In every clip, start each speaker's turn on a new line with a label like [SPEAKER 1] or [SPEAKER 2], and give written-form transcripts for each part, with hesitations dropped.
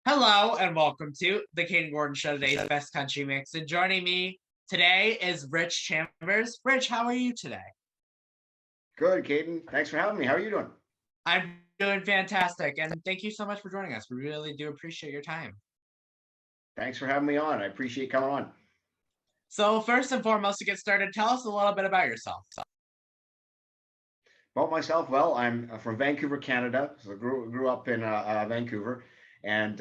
[SPEAKER 1] Hello and welcome to the Kayden Show, today's best country mix. And joining me today is Rich Chambers. Rich, how are you today?
[SPEAKER 2] Good, Kayden. Thanks for having me. How are you doing?
[SPEAKER 1] I'm doing fantastic, and thank you so much for joining us. We really do appreciate your time.
[SPEAKER 2] Thanks for having me on. I appreciate coming on.
[SPEAKER 1] So, first and foremost, to get started, tell us a little bit about yourself.
[SPEAKER 2] About myself, well, I'm from Vancouver, Canada. So I grew up in Vancouver, and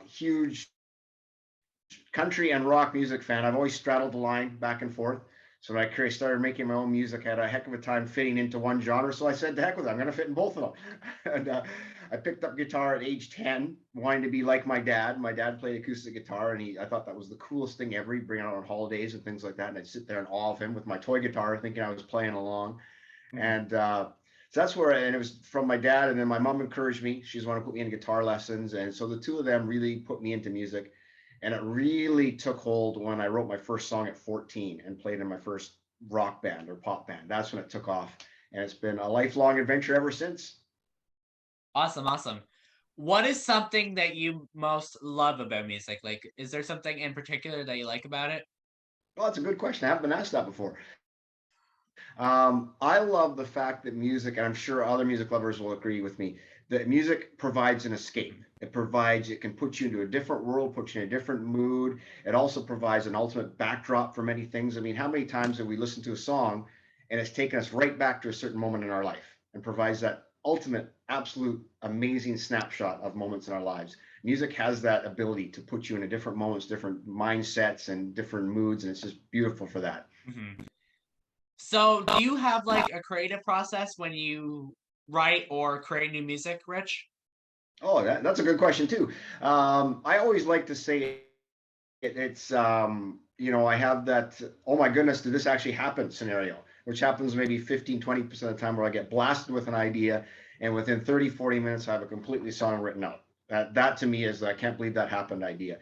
[SPEAKER 2] huge country and rock music fan. I've always straddled the line back and forth. So when I started making my own music, I had a heck of a time fitting into one genre. So I said, "To heck with it, I'm going to fit in both of them." And I picked up guitar at age 10, wanting to be like my dad. My dad played acoustic guitar, and I thought that was the coolest thing ever. He'd bring it out on holidays and things like that, and I'd sit there in awe of him with my toy guitar, thinking I was playing along.
[SPEAKER 1] Mhm.
[SPEAKER 2] And so that's where, and it was from my dad, and then my mom encouraged me. She's the one who put me in guitar lessons, and so the two of them really put me into music. And it really took hold when I wrote my first song at 14 and played in my first rock band or pop band. That's when it took off, and it's been a lifelong adventure ever since.
[SPEAKER 1] Awesome, awesome. What is something that you most love about music? Like, is there something in particular that you like about it?
[SPEAKER 2] Well, that's a good question. I haven't been asked that before. I love the fact that music, and I'm sure other music lovers will agree with me, that music provides an escape. It can put you into a different world, put you in a different mood. It also provides an ultimate backdrop for many things. I mean, how many times have we listened to a song and it's taken us right back to a certain moment in our life and provides that ultimate, absolute, amazing snapshot of moments in our lives? Music has that ability to put you in a different moments, different mindsets, and different moods, and it's just beautiful for that.
[SPEAKER 1] Mhm. So, do you have like a creative process when you write or create new music, Rich?
[SPEAKER 2] Oh, that's a good question too. I always like to say I have that, oh my goodness, did this actually happen scenario, which happens maybe 15, 20% of the time where I get blasted with an idea and within 30, 40 minutes, I have a completely song written out. That to me is, I can't believe that happened idea.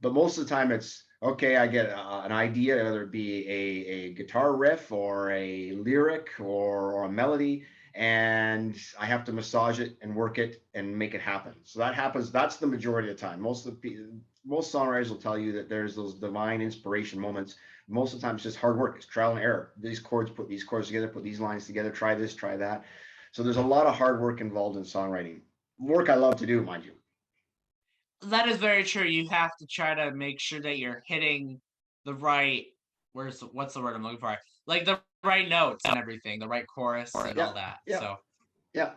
[SPEAKER 2] But most of the time it's, okay, I get an idea, whether it be a guitar riff or a lyric or a melody, and I have to massage it and work it and make it happen. So that happens. That's the majority of the time. Most songwriters will tell you that there's those divine inspiration moments. Most of the time, it's just hard work. It's trial and error. Put these chords together, put these lines together, try this, try that. So there's a lot of hard work involved in songwriting. Work I love to do, mind you.
[SPEAKER 1] That is very true. You have to try to make sure that you're hitting the right what's the word I'm looking for? Like the right notes and everything, the right chorus and
[SPEAKER 2] Yeah,
[SPEAKER 1] all that.
[SPEAKER 2] yeah,
[SPEAKER 1] So
[SPEAKER 2] yeah.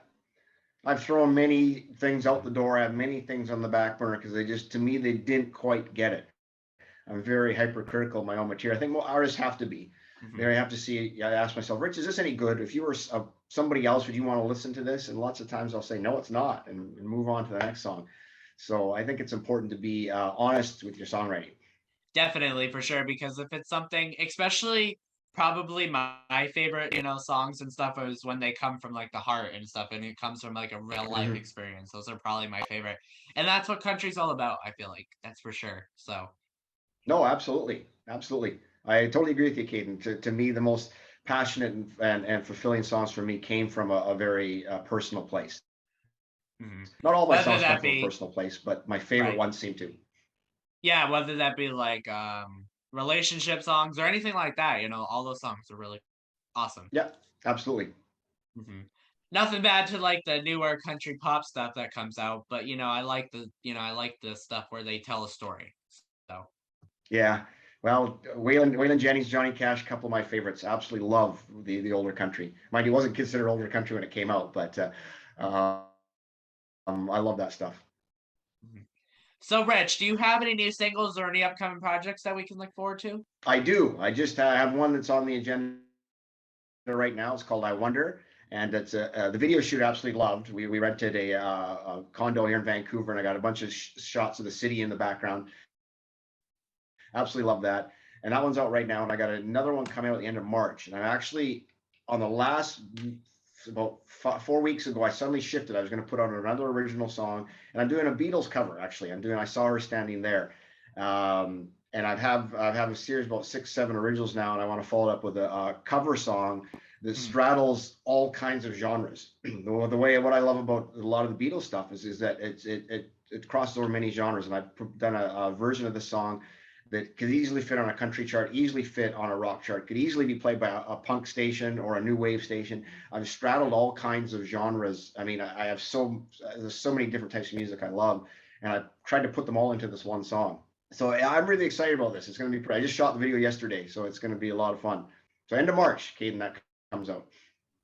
[SPEAKER 2] I've thrown many things out the door. I have many things on the back burner because to me, they didn't quite get it. I'm very hypercritical of my own material. I think more artists have to be.
[SPEAKER 1] mhm.
[SPEAKER 2] They have to see. I ask myself, Rich, is this any good? If you were somebody else, would you want to listen to this? And lots of times I'll say, no, it's not, and move on to the next song. So I think it's important to be honest with your songwriting.
[SPEAKER 1] Definitely for sure. Because if it's something, especially probably my favorite, songs and stuff is when they come from like the heart and stuff and it comes from like a real life
[SPEAKER 2] Mhm.
[SPEAKER 1] experience. Those are probably my favorite. And that's what country's all about, I feel like. That's for sure. So
[SPEAKER 2] No, absolutely, absolutely. I totally agree with you, Kayden. To me, the most passionate and fulfilling songs for me came from a very personal place.
[SPEAKER 1] mhm.
[SPEAKER 2] Not all my
[SPEAKER 1] Whether
[SPEAKER 2] songs come
[SPEAKER 1] that
[SPEAKER 2] from a
[SPEAKER 1] be
[SPEAKER 2] personal place, but my favorite
[SPEAKER 1] right.
[SPEAKER 2] ones seem to.
[SPEAKER 1] Yeah, whether that be like relationship songs or anything like that, all those songs are really awesome.
[SPEAKER 2] Yeah, absolutely.
[SPEAKER 1] hmm Nothing bad to like the newer country pop stuff that comes out, but I like the stuff where they tell a story. So
[SPEAKER 2] Yeah. Well, Waylon Jennings, Johnny Cash, a couple of my favorites. Absolutely love the older country. Mind you, wasn't considered older country when it came out, but uh, I love that stuff.
[SPEAKER 1] mhm. So Rich, do you have any new singles or any upcoming projects that we can look forward to?
[SPEAKER 2] I do. I just have one that's on the agenda right now. It's called "I Wonder," and it's the video shoot. I absolutely loved. We rented a condo here in Vancouver, and I got a bunch of shots of the city in the background. Absolutely love that. And that one's out right now. And I got another one coming out at the end of March. And I'm actually on the last, about 4 weeks ago, I suddenly shifted. I was going to put on another original song, and I'm doing a Beatles cover. Actually, I Saw Her Standing There. And I have a series about 6, 7 originals now, and I want to follow it up with a cover song that
[SPEAKER 1] Mhm.
[SPEAKER 2] straddles all kinds of genres. The way what I love about a lot of the Beatles stuff is that it crosses over many genres, and I've done a version of the song that could easily fit on a country chart, easily fit on a rock chart, could easily be played by a punk station or a new wave station. I've straddled all kinds of genres. I mean, I have there's so many different types of music I love, and I've tried to put them all into this one song. So I'm really excited about this. It's going to be. I just shot the video yesterday, so it's going to be a lot of fun. So end of March, Kayden, that comes out.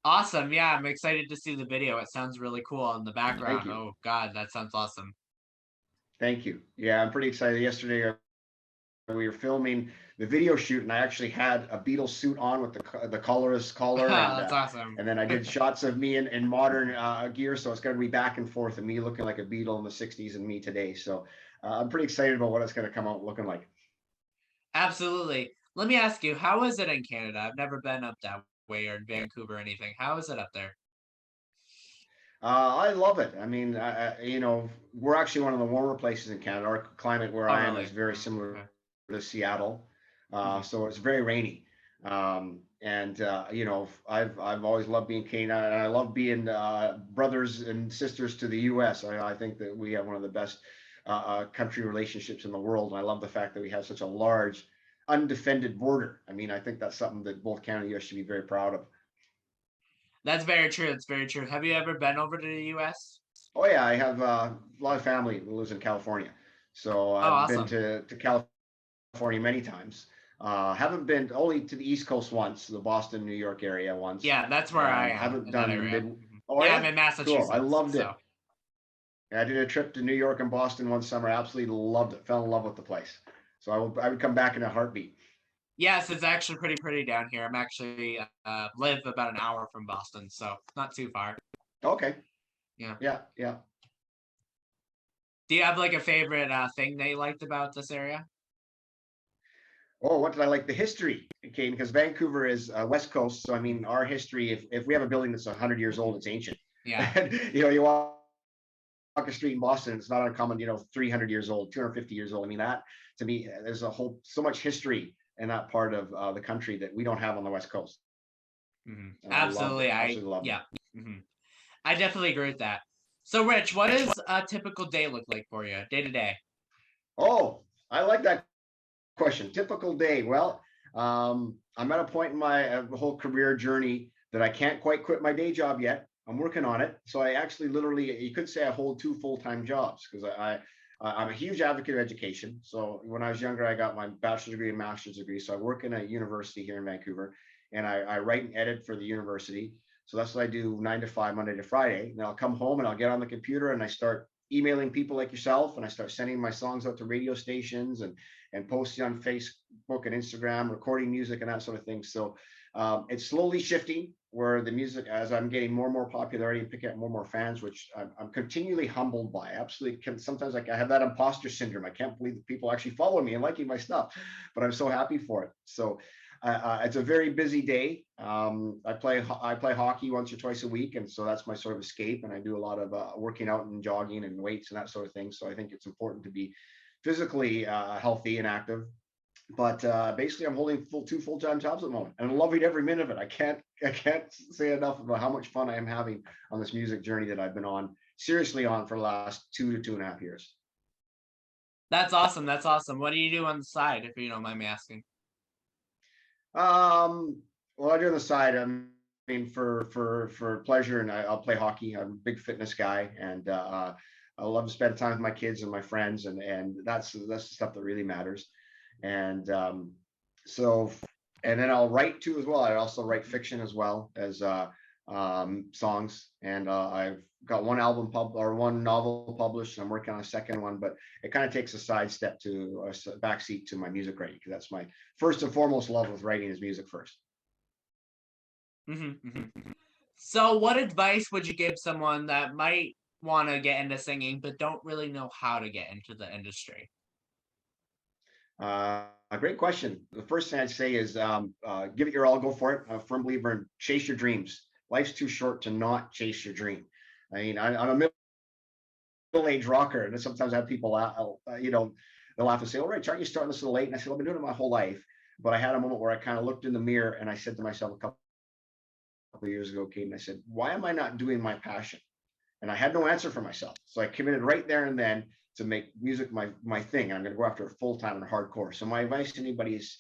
[SPEAKER 1] Awesome. Yeah, I'm excited to see the video. It sounds really cool in the
[SPEAKER 2] Thank
[SPEAKER 1] background.
[SPEAKER 2] you.
[SPEAKER 1] Oh God, that sounds awesome.
[SPEAKER 2] Thank you. Yeah, I'm pretty excited. Yesterday, we were filming the video shoot, and I actually had a Beatles suit on with the collarless collar,
[SPEAKER 1] That's awesome.
[SPEAKER 2] and then I did shots of me in modern gear. So it's going to be back and forth, and me looking like a Beatle in the '60s, and me today. So I'm pretty excited about what it's going to come out looking like.
[SPEAKER 1] Absolutely. Let me ask you, how is it in Canada? I've never been up that way or in Vancouver or anything. How is it up there?
[SPEAKER 2] I love it. I mean, we're actually one of the warmer places in Canada. Our climate where
[SPEAKER 1] Oh,
[SPEAKER 2] I am
[SPEAKER 1] really?
[SPEAKER 2] is very
[SPEAKER 1] Mm,
[SPEAKER 2] similar
[SPEAKER 1] okay.
[SPEAKER 2] to Seattle,
[SPEAKER 1] Mhm.
[SPEAKER 2] so it's very rainy. And I've always loved being Canada, and I love being brothers and sisters to the U.S. I think that we have one of the best country relationships in the world, and I love the fact that we have such a large, undefended border. I mean, I think that's something that both Canada and the U.S. should be very proud of.
[SPEAKER 1] That's very true. That's very true. Have you ever been over to the US?
[SPEAKER 2] Oh yeah, I have a lot of family who lives in California, so
[SPEAKER 1] Oh,
[SPEAKER 2] I've been
[SPEAKER 1] awesome.
[SPEAKER 2] to California many times. Haven't been only to the East Coast once, the Boston, New York area once.
[SPEAKER 1] Yeah, that's where I am
[SPEAKER 2] Haven't
[SPEAKER 1] in that
[SPEAKER 2] done the
[SPEAKER 1] area.
[SPEAKER 2] mid.
[SPEAKER 1] Mhm.
[SPEAKER 2] Oh
[SPEAKER 1] Yeah, I'm
[SPEAKER 2] yeah,
[SPEAKER 1] in
[SPEAKER 2] cool. I
[SPEAKER 1] Massachusetts.
[SPEAKER 2] loved
[SPEAKER 1] So,
[SPEAKER 2] it. I did a trip to New York and Boston one summer. Absolutely loved it. Fell in love with the place. So I would come back in a heartbeat.
[SPEAKER 1] yes, it's actually pretty down here. I'm actually live about an hour from Boston, so not too far.
[SPEAKER 2] Okay.
[SPEAKER 1] Yeah.
[SPEAKER 2] Yeah, yeah.
[SPEAKER 1] Do you have like a favorite thing that you liked about this area?
[SPEAKER 2] Oh, what did I like? The history, okay, because Vancouver is West Coast. So I mean, our history. If we have a building that's 100 years old,
[SPEAKER 1] Mhm.
[SPEAKER 2] it's ancient.
[SPEAKER 1] Yeah.
[SPEAKER 2] And you walk a street in Boston, it's not uncommon, 300 years old, 250 years old. I mean, that to me, there's so much history in that part of the country that we don't have on the West Coast. And I loved it.
[SPEAKER 1] Absolutely.
[SPEAKER 2] Absolutely loved it.
[SPEAKER 1] Yeah. hmm I definitely agree with that. So, Rich, what does a typical day look like for you, day to day?
[SPEAKER 2] Oh, I like that question. Typical day. Well, I'm at a point in my whole career journey that I can't quite quit my day job yet. I'm working on it. So I actually literally, you could say I hold two full-time jobs because I'm a huge advocate of education. So when I was younger, I got my bachelor's degree and master's degree. So I work in a university here in Vancouver, and I write and edit for the university. So that's what I do 9 to 5, Monday to Friday. And I'll come home and I'll get on the computer and I start emailing people like yourself, and I start sending my songs out to radio stations and posting on Facebook and Instagram, recording music and that sort of thing. So it's slowly shifting where the music, as I'm getting more and more popularity and picking up more and more fans, which I'm continually humbled by. Absolutely, sometimes like I have that imposter syndrome. I can't believe that people actually follow me and liking my stuff, but I'm so happy for it. So it's a very busy day. I play hockey once or twice a week, and so that's my sort of escape. And I do a lot of working out and jogging and weights and that sort of thing. So I think it's important to be physically healthy and active. But basically, I'm holding two full-time jobs at the moment, and I'm loving every minute of it. I can't say enough about how much fun I am having on this music journey that I've been on seriously on for the last 2 to 2.5 years.
[SPEAKER 1] That's awesome. That's awesome. What do you do on the side, if you don't mind me asking?
[SPEAKER 2] Um, well, I do on the side. I mean, for pleasure, and I'll play hockey. I'm a big fitness guy, and I love to spend time with my kids and my friends, and that's the stuff that really matters. And so, and then I'll write too as well. I also write fiction as well as songs, and I've got one novel published, and I'm working on a second one. But it kind of takes a sidestep to a backseat to my music writing because that's my first and foremost love with writing is music first.
[SPEAKER 1] So, what advice would you give someone that might want to get into singing but don't really know how to get into the industry?
[SPEAKER 2] A great question. The first thing I'd say is give it your all, go for it. I'm a firm believer in chase your dreams. Life's too short to not chase your dream. I mean, I'm a middle-aged rocker, and sometimes I have people, they'll laugh and say, "All right, aren't you starting this a little late?" And I said, "I've been doing it my whole life." But I had a moment where I kind of looked in the mirror and I said to myself a couple of years ago, Kate, and I said, "Why am I not doing my passion?" And I had no answer for myself. So I committed right there and then to make music my thing. I'm going to go after it full time and hardcore. So my advice to anybody is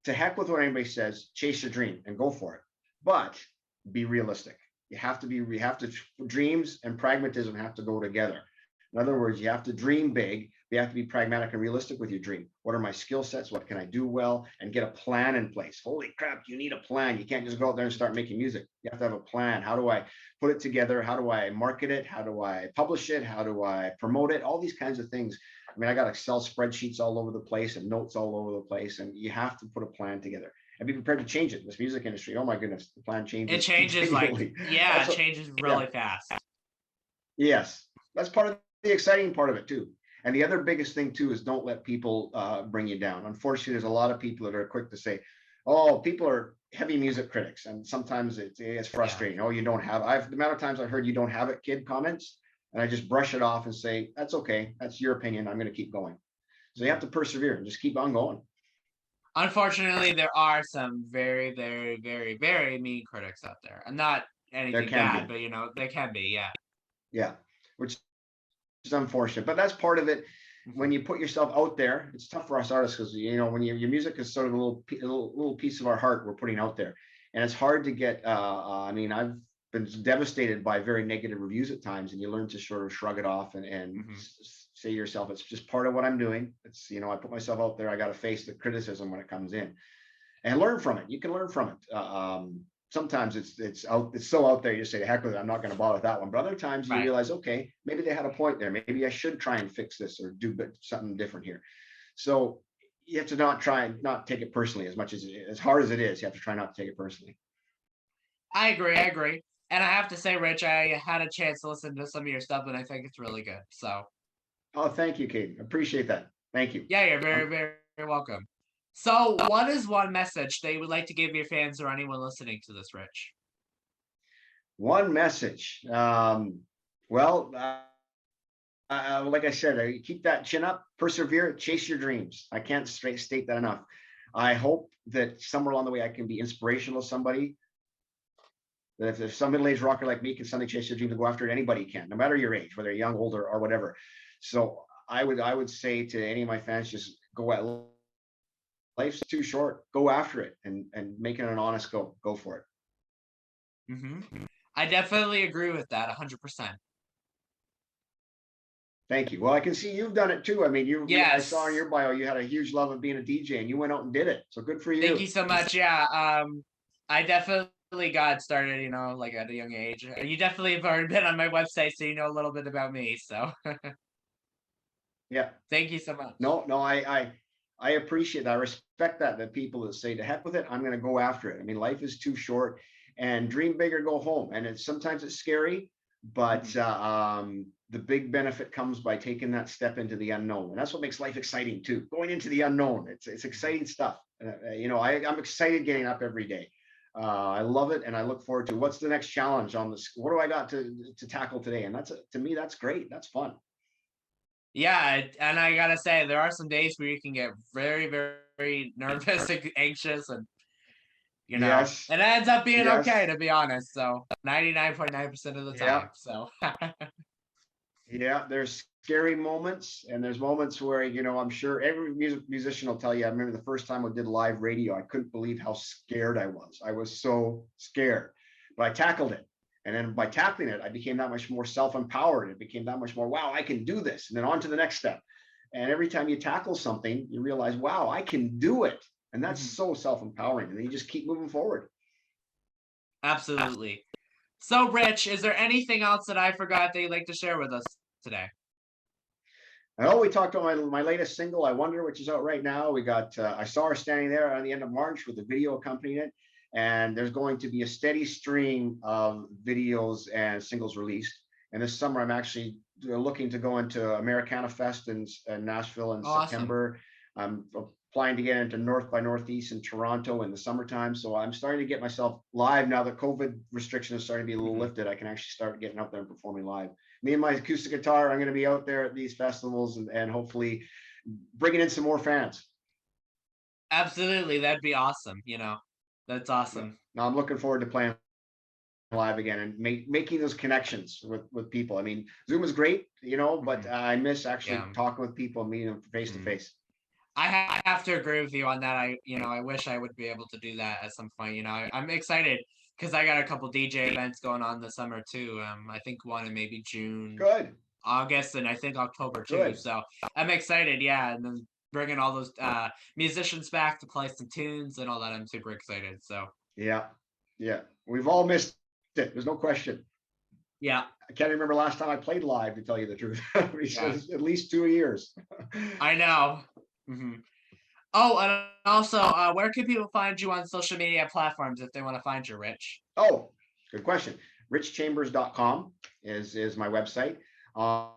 [SPEAKER 2] to heck with what anybody says, chase your dream and go for it. But be realistic. Dreams and pragmatism have to go together. In other words, you have to dream big. You have to be pragmatic and realistic with your dream. What are my skill sets? What can I do well? And get a plan in place. Holy crap, you need a plan. You can't just go out there and start making music. You have to have a plan. How do I put it together? How do I market it? How do I publish it? How do I promote it? All these kinds of things. I mean, I got Excel spreadsheets all over the place and notes all over the place. And you have to put a plan together and be prepared to change it. This music industry, oh my goodness, the plan changes.
[SPEAKER 1] It changes like, yeah, it changes really fast.
[SPEAKER 2] Yes, that's part of the exciting part of it too. And the other biggest thing too is don't let people bring you down. Unfortunately, there's a lot of people that are quick to say, "Oh, people are heavy music critics," and sometimes it's frustrating. Yeah. Oh, you don't have. The amount of times I've heard "you don't have it, kid" comments, and I just brush it off and say, "That's okay. That's your opinion. I'm going to keep going." So you have to persevere and just keep on going.
[SPEAKER 1] Unfortunately, there are some very, very, very, very mean critics out there, and not anything bad, but they can be. Yeah.
[SPEAKER 2] Yeah, which is unfortunate, but that's part of it. When you put yourself out there, it's tough for us artists because when your music is sort of a little piece of our heart we're putting out there, and it's hard to get. I mean, I've been devastated by very negative reviews at times, and you learn to sort of shrug it off and say to yourself, it's just part of what I'm doing. It's I put myself out there. I got to face the criticism when it comes in, and learn from it. You can learn from it. Sometimes it's so out there, you just say, heck with it, I'm not going to bother with that one. But other times you realize, okay, maybe they had a point there. Maybe I should try and fix this or do something different here. So you have to not take it personally as hard as it is. You have to try not to take it personally.
[SPEAKER 1] I agree. And I have to say, Rich, I had a chance to listen to some of your stuff, and I think it's really good. So.
[SPEAKER 2] Oh, thank you, Kayden. Appreciate that. Thank you.
[SPEAKER 1] Yeah, you're very, very, very welcome. So what is one message that you would like to give your fans or anyone listening to this, Rich?
[SPEAKER 2] One message. Like I said, keep that chin up, persevere, chase your dreams. I can't state that enough. I hope that somewhere along the way I can be inspirational to somebody. That if some middle-aged rocker like me can suddenly chase their dreams and go after it, anybody can, no matter your age, whether you're young, older, or whatever. So I would say to any of my fans, just go at it. Life's too short. Go after it and make it an honest go. Go for it.
[SPEAKER 1] I definitely agree with that 100%.
[SPEAKER 2] Thank you. Well, I can see you've done it too. I mean, I saw in your bio you had a huge love of being a DJ, and you went out and did it. So good for you.
[SPEAKER 1] Thank you so much. Yeah, I definitely got started, like at a young age. You definitely have already been on my website, so you know a little bit about me. So.
[SPEAKER 2] Yeah.
[SPEAKER 1] Thank you so much.
[SPEAKER 2] No, I appreciate that. I respect that people that say, to heck with it, I'm going to go after it. I mean, life is too short, and dream big or go home. And sometimes it's scary, but the big benefit comes by taking that step into the unknown. And that's what makes life exciting too. Going into the unknown. It's exciting stuff. I'm excited getting up every day. I love it. And I look forward to what's the next challenge on this. What do I got to tackle today? And to me, that's great. That's fun.
[SPEAKER 1] Yeah, and I gotta say, there are some days where you can get very, very nervous and anxious, and
[SPEAKER 2] yes.
[SPEAKER 1] it ends up being okay, to be honest. So 99.9% of the time. So
[SPEAKER 2] yeah, there's scary moments, and there's moments where I'm sure every musician will tell you. I remember the first time I did live radio, I couldn't believe how scared I was. I was so scared, but I tackled it. And then by tackling it, I became that much more self-empowered. It became that much more, wow, I can do this. And then on to the next step. And every time you tackle something, you realize, wow, I can do it. And that's so self-empowering. And then you just keep moving forward.
[SPEAKER 1] Absolutely. So, Rich, is there anything else that I forgot that you'd like to share with us today?
[SPEAKER 2] We talked about my latest single, I Wonder, which is out right now. We got, I saw her standing there on the end of March with a video accompanying it. And there's going to be a steady stream of videos and singles released. And this summer, I'm actually looking to go into Americana Fest in Nashville in September. I'm applying to get into North by Northeast in Toronto in the summertime. So I'm starting to get myself live now that COVID restrictions are starting to be a little lifted. I can actually start getting out there and performing live. Me and my acoustic guitar, I'm going to be out there at these festivals and hopefully bringing in some more fans.
[SPEAKER 1] Absolutely. That'd be awesome. That's awesome.
[SPEAKER 2] No, I'm looking forward to playing live again and making those connections with people. I mean, Zoom is great, but I miss actually
[SPEAKER 1] Yeah.
[SPEAKER 2] talking with people and meeting them face to face.
[SPEAKER 1] I have to agree with you on that. I wish I would be able to do that at some point. I'm excited because I got a couple DJ events going on this summer too. I think one in maybe June,
[SPEAKER 2] Good,
[SPEAKER 1] August, and I think October too.
[SPEAKER 2] good.
[SPEAKER 1] So I'm excited. Yeah, and then bringing all those musicians back to play some tunes and all that. I'm super excited. So
[SPEAKER 2] Yeah, yeah. We've all missed it. There's no question.
[SPEAKER 1] yeah,
[SPEAKER 2] I can't remember last time I played live, to tell you the truth.
[SPEAKER 1] yeah,
[SPEAKER 2] At least 2 years.
[SPEAKER 1] I know. Hmm. Oh, and also, where can people find you on social media platforms if they want to find you, Rich?
[SPEAKER 2] Oh, good question. richchambers.com is my website. On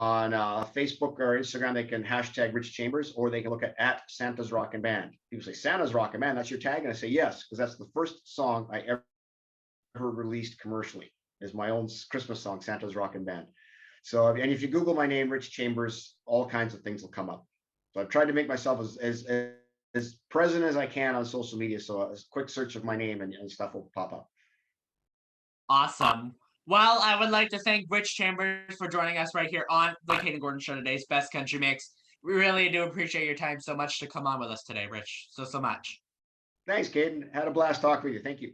[SPEAKER 2] Facebook or Instagram, they can hashtag Rich Chambers, or they can look at Santa's Rockin' Band. People say, Santa's Rockin' Band, that's your tag? And I say, yes, because that's the first song I ever released commercially, is my own Christmas song, Santa's Rockin' Band. So, and if you Google my name, Rich Chambers, all kinds of things will come up. So I've tried to make myself as present as I can on social media. So a quick search of my name and stuff will pop up.
[SPEAKER 1] Awesome. Well, I would like to thank Rich Chambers for joining us right here on the Kayden Gordon Show, today's Best Country Mix. We really do appreciate your time so much to come on with us today, Rich. So much.
[SPEAKER 2] Thanks, Kayden. Had a blast talking with you. Thank you.